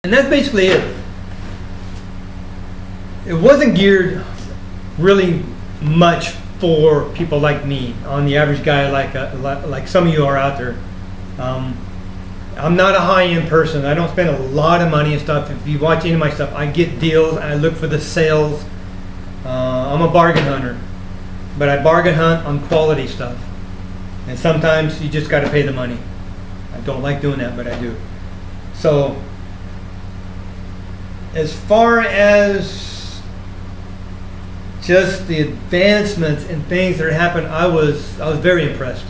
And that's basically it. It wasn't geared really much for people like me, on the average guy like some of you are out there. I'm not a high-end person. I don't spend a lot of money and stuff. If you watch any of my stuff, I get deals. I look for the sales. I'm a bargain hunter, but I bargain hunt on quality stuff. And sometimes you just got to pay the money. I don't like doing that, but I do. So, as far as just the advancements and things that happened, I was very impressed.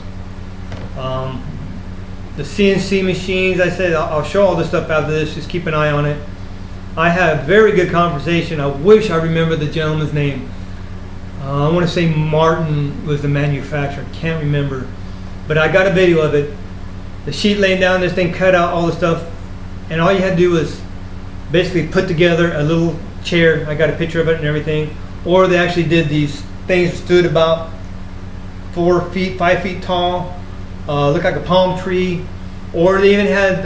The CNC machines, I said, I'll show all this stuff after this, just keep an eye on it. I had a very good conversation. I wish I remember the gentleman's name. I want to say Martin was the manufacturer, can't remember. But I got a video of it. The sheet laying down, this thing cut out all the stuff, and all you had to do was basically put together a little chair. I got a picture of it and everything. Or they actually did these things that stood about 4 feet, 5 feet tall. Looked like a palm tree, or they even had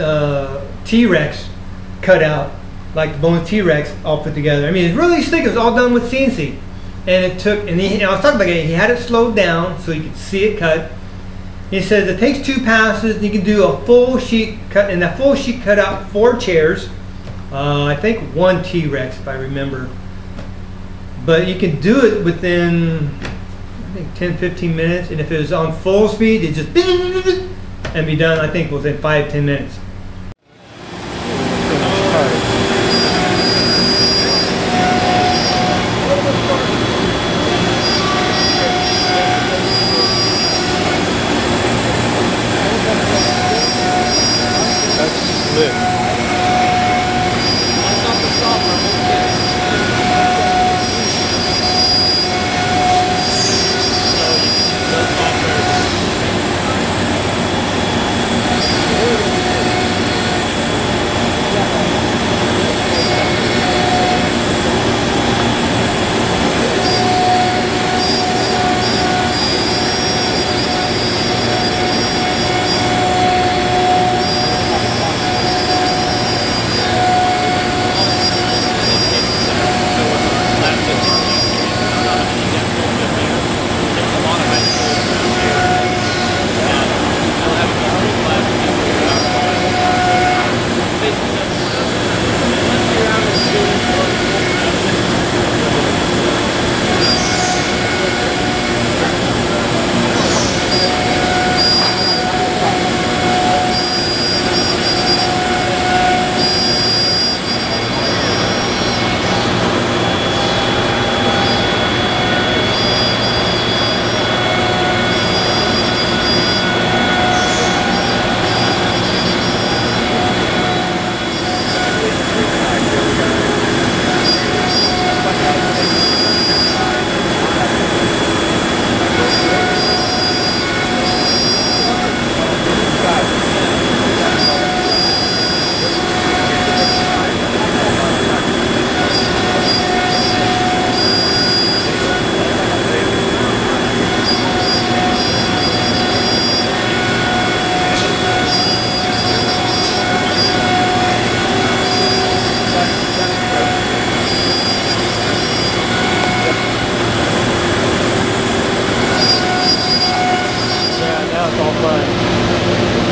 T-Rex cut out, like the bones T-Rex all put together. I mean, it's really slick. It was all done with CNC, and it took. And I was talking about it. He had it slowed down so you could see it cut. He says it takes 2 passes. And you can do a full sheet cut, and that full sheet cut out 4 chairs. I think 1 T-Rex, if I remember. But you can do it within, I think 10-15 minutes, and if it was on full speed, it just and be done, I think, within 5-10 minutes. That's lit.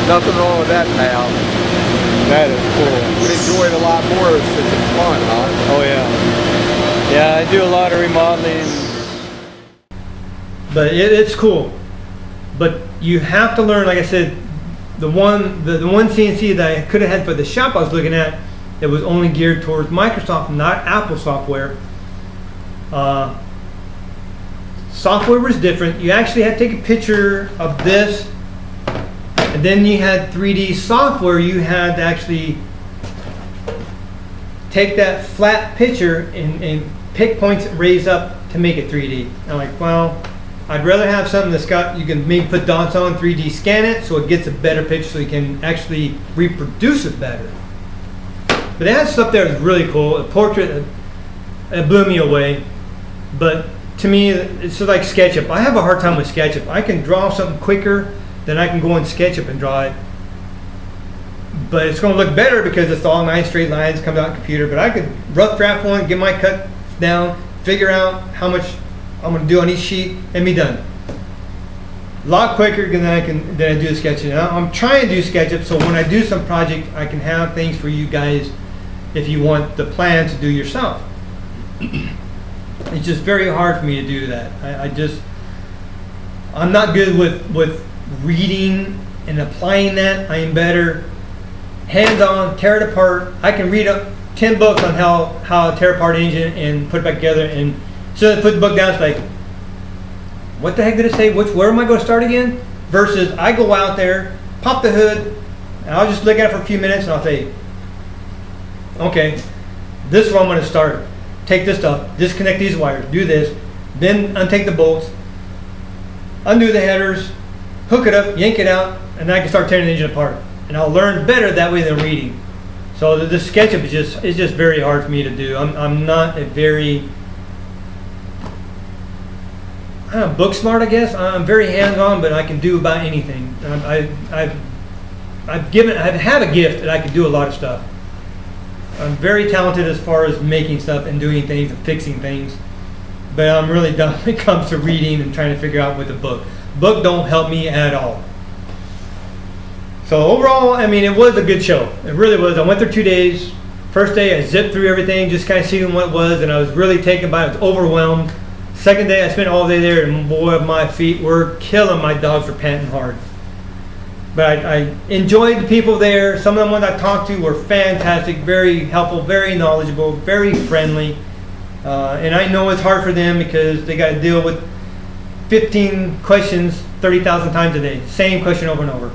Nothing wrong with that, pal. That is cool. Would enjoy it a lot more since it's fun, huh? Oh yeah. Yeah, I do a lot of remodeling. But it's cool. But you have to learn, like I said, the one CNC that I could have had for the shop I was looking at, it was only geared towards Microsoft, not Apple software. Software was different. You actually had to take a picture of this, and then you had 3D software. You had to actually take that flat picture and pick points and raise up to make it 3D. I'm like, well, I'd rather have something that's got, you can maybe put dots on, 3D scan it so it gets a better picture so you can actually reproduce it better. But they had stuff there that's really cool. A portrait, it blew me away. But to me, it's just like SketchUp. I have a hard time with SketchUp. I can draw something quicker than I can go in SketchUp and draw it. but it's going to look better because it's all nice straight lines, comes out on computer. But I could rough draft one, get my cut down, figure out how much I'm going to do on each sheet, and be done. A lot quicker than I do the SketchUp. Now, I'm trying to do SketchUp, so when I do some project, I can have things for you guys if you want the plan to do yourself. It's just very hard for me to do that. I'm not good with reading and applying that. I am better hands-on, tear it apart. I can read up 10 books on how to tear apart an engine and put it back together, and so I put the book down, it's like, what the heck did it say? Where am I going to start again? Versus I go out there, pop the hood, and I'll just look at it for a few minutes and I'll say, okay, this is where I'm going to start. Take this stuff, disconnect these wires, do this, then untake the bolts, undo the headers, hook it up, yank it out, and I can start tearing the engine apart. And I'll learn better that way than reading. So the SketchUp is just very hard for me to do. I'm not a very book smart, I guess. I'm very hands-on, but I can do about anything. I've had a gift that I can do a lot of stuff. I'm very talented as far as making stuff and doing things and fixing things, but I'm really dumb when it comes to reading and trying to figure out with a book. Book don't help me at all. So overall, I mean, it was a good show. It really was. I went there 2 days. First day, I zipped through everything, just kind of seeing what it was, and I was really taken by it. I was overwhelmed. Second day, I spent all day there, and boy, my feet were killing. My dogs were panting hard. But I enjoyed the people there. Some of the ones I talked to were fantastic, very helpful, very knowledgeable, very friendly. And I know it's hard for them because they got to deal with 15 questions 30,000 times a day. Same question over and over.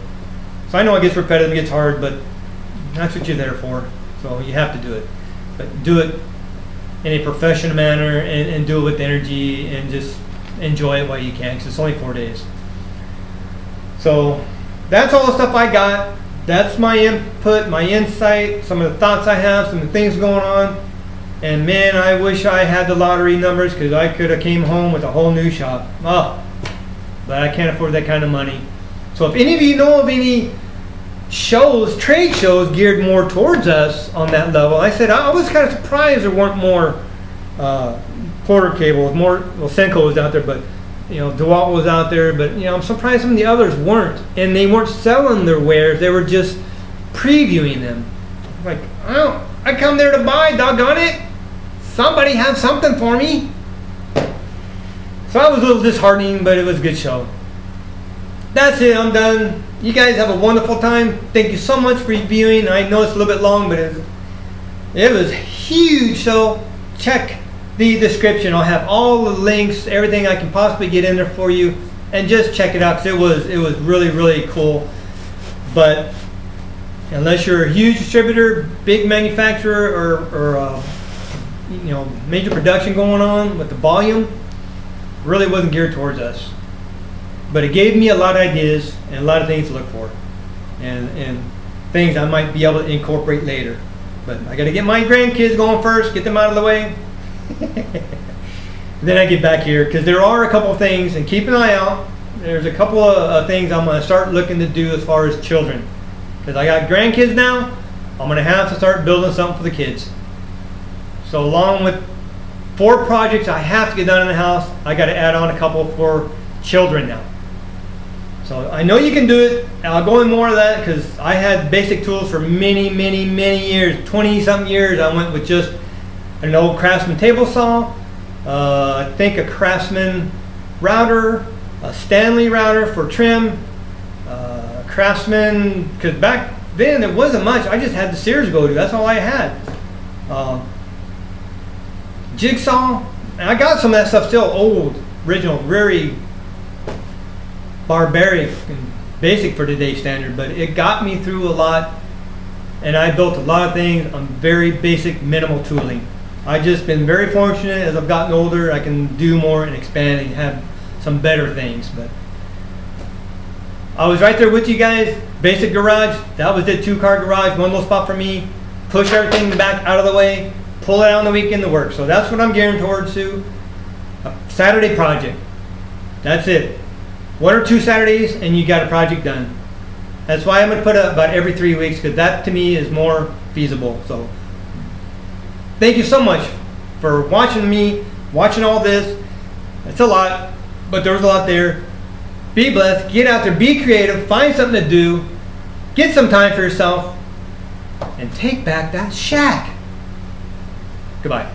So I know it gets repetitive, it gets hard, but that's what you're there for. So you have to do it. But do it in a professional manner and do it with energy and just enjoy it while you can, because it's only 4 days. So that's all the stuff I got. That's my input, my insight, some of the thoughts I have, some of the things going on. And man, I wish I had the lottery numbers, because I could have came home with a whole new shop. Oh, but I can't afford that kind of money. So if any of you know of any shows, trade shows geared more towards us on that level, I said I was kind of surprised there weren't more Porter cables, more, well, Senko was out there, but you know, DeWalt was out there, but you know, I'm surprised some of the others weren't, and they weren't selling their wares, they were just previewing them. Like, oh, I come there to buy, doggone it, somebody have something for me. So I was a little disheartening, but it was a good show. That's it, I'm done. You guys have a wonderful time. Thank you so much for viewing. I know it's a little bit long, but it was huge. So check the description. I'll have all the links, everything I can possibly get in there for you, and just check it out, because it was really, really cool. But unless you're a huge distributor, big manufacturer, or you know, major production going on with the volume, really wasn't geared towards us. But it gave me a lot of ideas and a lot of things to look for, and things I might be able to incorporate later. But I got to get my grandkids going first, get them out of the way. Then I get back here, because there are a couple of things, and keep an eye out. There's a couple of things I'm going to start looking to do as far as children. Because I got grandkids now, I'm going to have to start building something for the kids. So along with 4 projects I have to get done in the house, I got to add on a couple for children now. So I know you can do it. I'll go in more of that, because I had basic tools for many, many, many years. 20-something years I went with just an old Craftsman table saw, I think a Craftsman router, a Stanley router for trim, Craftsman, because back then it wasn't much. I just had the Sears go to. That's all I had. Jigsaw. And I got some of that stuff still old, original, very barbaric and basic for today's standard, but it got me through a lot, and I built a lot of things on very basic, minimal tooling. I've just been very fortunate. As I've gotten older, I can do more and expand and have some better things. But I was right there with you guys. Basic garage, that was it. 2-car garage, one little spot for me. Push everything back out of the way, pull it out on the weekend to work. So that's what I'm gearing towards to. A Saturday project. That's it. 1 or 2 Saturdays and you got a project done. That's why I'm going to put it about every 3 weeks, because that to me is more feasible. So thank you so much for watching me, watching all this. It's a lot, but there's a lot there. Be blessed. Get out there. Be creative. Find something to do. Get some time for yourself. And take back that shack. Goodbye.